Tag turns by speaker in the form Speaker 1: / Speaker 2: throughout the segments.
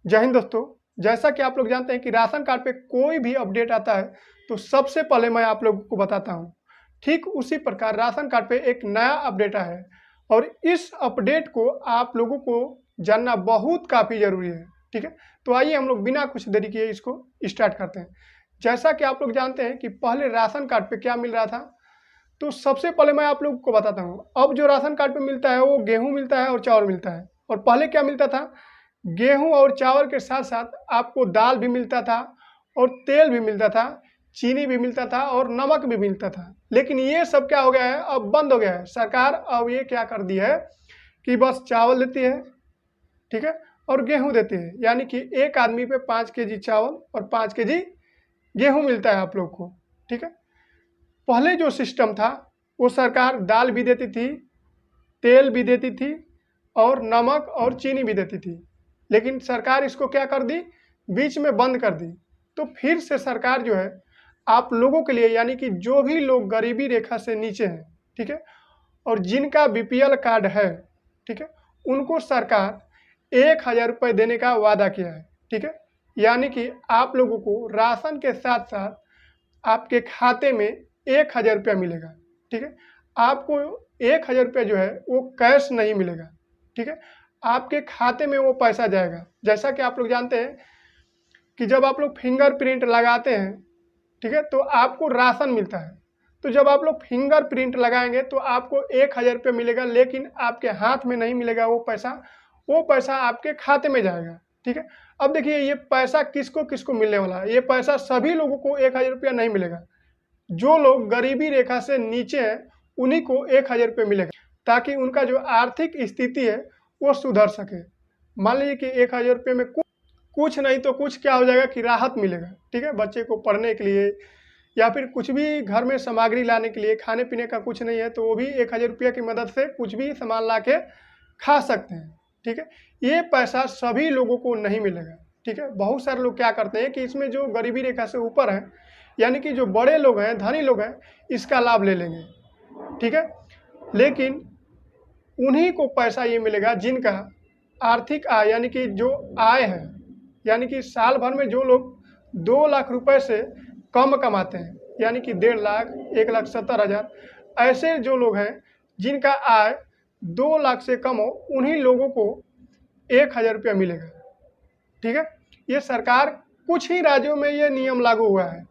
Speaker 1: जय हिंद दोस्तों। जैसा कि आप लोग जानते हैं कि राशन कार्ड पे कोई भी अपडेट आता है तो सबसे पहले मैं आप लोगों को बताता हूं। ठीक उसी प्रकार राशन कार्ड पे एक नया अपडेट आया है और इस अपडेट को आप लोगों को जानना बहुत काफ़ी ज़रूरी है। ठीक है, तो आइए हम लोग बिना कुछ देरी किए इसको स्टार्ट करते हैं। जैसा कि आप लोग जानते हैं कि पहले राशन कार्ड पे क्या मिल रहा था, तो सबसे पहले मैं आप लोगों को बताता हूँ। अब जो राशन कार्ड पे मिलता है वो गेहूँ मिलता है और चावल मिलता है। और पहले क्या मिलता था, गेहूं और चावल के साथ साथ आपको दाल भी मिलता था और तेल भी मिलता था, चीनी भी मिलता था और नमक भी मिलता था। लेकिन ये सब क्या हो गया है, अब बंद हो गया है। सरकार अब ये क्या कर दी है कि बस चावल देती है, ठीक है, और गेहूं देती है। यानी कि एक आदमी पे 5 केजी चावल और 5 केजी गेहूं मिलता है आप लोग को। ठीक है, पहले जो सिस्टम था वो सरकार दाल भी देती थी, तेल भी देती थी और नमक और चीनी भी देती थी। लेकिन सरकार इसको क्या कर दी, बीच में बंद कर दी। तो फिर से सरकार जो है आप लोगों के लिए, यानी कि जो भी लोग गरीबी रेखा से नीचे हैं, ठीक है, और जिनका बीपीएल कार्ड है, ठीक है, उनको सरकार 1,000 रुपये देने का वादा किया है। ठीक है, यानी कि आप लोगों को राशन के साथ साथ आपके खाते में 1,000 रुपया मिलेगा। ठीक है, आपको 1,000 रुपया जो है वो कैश नहीं मिलेगा। ठीक है, आपके खाते में वो पैसा जाएगा। जैसा कि आप लोग जानते हैं कि जब आप लोग फिंगरप्रिंट लगाते हैं, ठीक है, तो आपको राशन मिलता है। तो जब आप लोग फिंगरप्रिंट लगाएंगे तो आपको 1,000 रुपये मिलेगा, लेकिन आपके हाथ में नहीं मिलेगा वो पैसा आपके खाते में जाएगा। ठीक है, अब देखिए ये पैसा किसको किसको मिलने वाला है। ये पैसा सभी लोगों को 1,000 रुपया नहीं मिलेगा। जो लोग गरीबी रेखा से नीचे हैं उन्हीं को 1,000 रुपये मिलेगा, ताकि उनका जो आर्थिक स्थिति है वो सुधर सके। मान लीजिए कि 1,000 रुपये में कुछ नहीं तो कुछ क्या हो जाएगा कि राहत मिलेगा। ठीक है, बच्चे को पढ़ने के लिए या फिर कुछ भी घर में सामग्री लाने के लिए, खाने पीने का कुछ नहीं है तो वो भी 1,000 रुपये की मदद से कुछ भी सामान ला के खा सकते हैं। ठीक है, ये पैसा सभी लोगों को नहीं मिलेगा। ठीक है, बहुत सारे लोग क्या करते हैं कि इसमें जो गरीबी रेखा से ऊपर है, यानी कि जो बड़े लोग हैं, धनी लोग हैं, इसका लाभ ले लेंगे। ठीक है, लेकिन उन्हीं को पैसा ये मिलेगा जिनका आर्थिक आय, यानी कि जो आय है, यानी कि साल भर में जो लोग 2 लाख रुपए से कम कमाते हैं, यानी कि 1.5 लाख, 1,70,000, ऐसे जो लोग हैं जिनका आय 2 लाख से कम हो, उन्हीं लोगों को 1,000 रुपया मिलेगा। ठीक है, ये सरकार कुछ ही राज्यों में ये नियम लागू हुआ है,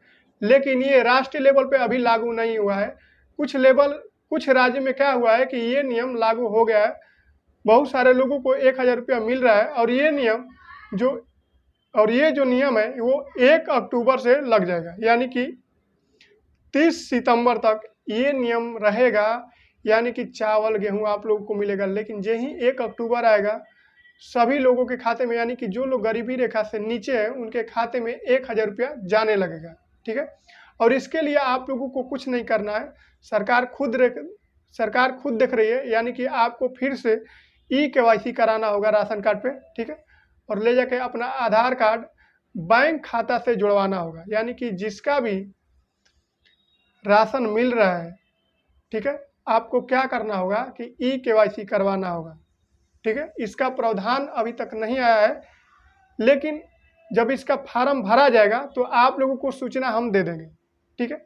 Speaker 1: लेकिन ये राष्ट्रीय लेवल पे अभी लागू नहीं हुआ है। कुछ राज्य में क्या हुआ है कि ये नियम लागू हो गया है, बहुत सारे लोगों को 1,000 रुपया मिल रहा है। और ये जो नियम है वो 1 अक्टूबर से लग जाएगा, यानी कि 30 सितंबर तक ये नियम रहेगा। यानी कि चावल गेहूं आप लोगों को मिलेगा, लेकिन यही 1 अक्टूबर आएगा सभी लोगों के खाते में, यानी कि जो लोग गरीबी रेखा से नीचे हैं उनके खाते में 1,000 रुपया जाने लगेगा। ठीक है, और इसके लिए आप लोगों को कुछ नहीं करना है, सरकार खुद देख रही है। यानी कि आपको फिर से KYC कराना होगा राशन कार्ड पे। ठीक है, और ले जाके अपना आधार कार्ड बैंक खाता से जुड़वाना होगा। यानी कि जिसका भी राशन मिल रहा है, ठीक है, आपको क्या करना होगा कि KYC करवाना होगा। ठीक है, इसका प्रावधान अभी तक नहीं आया है, लेकिन जब इसका फार्म भरा जाएगा तो आप लोगों को सूचना हम दे देंगे। ठीक है,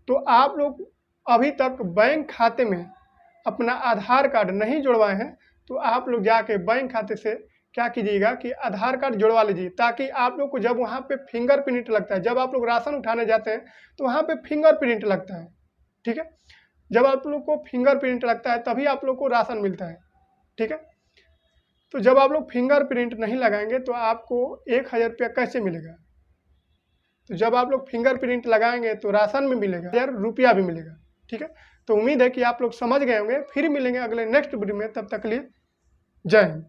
Speaker 1: तो आप लोग अभी तक बैंक खाते में अपना आधार कार्ड नहीं जुड़वाए हैं तो आप लोग जाके बैंक खाते से क्या कीजिएगा कि आधार कार्ड जुड़वा लीजिए, ताकि आप लोग को जब वहाँ पे फिंगरप्रिंट लगता है, जब आप लोग राशन उठाने जाते हैं तो वहाँ पे फिंगरप्रिंट लगता है। ठीक है, जब आप लोग को फिंगरप्रिंट लगता है तभी आप लोग को राशन मिलता है। ठीक है, तो जब आप लोग फिंगरप्रिंट नहीं लगाएंगे तो आपको 1,000 रुपया कैसे मिलेगा। तो जब आप लोग फिंगरप्रिंट लगाएंगे तो राशन में मिलेगा, 1,000 रुपया भी मिलेगा। ठीक है, तो उम्मीद है कि आप लोग समझ गए होंगे। फिर मिलेंगे अगले नेक्स्ट वीडियो में, तब तक के लिए जय हिंद।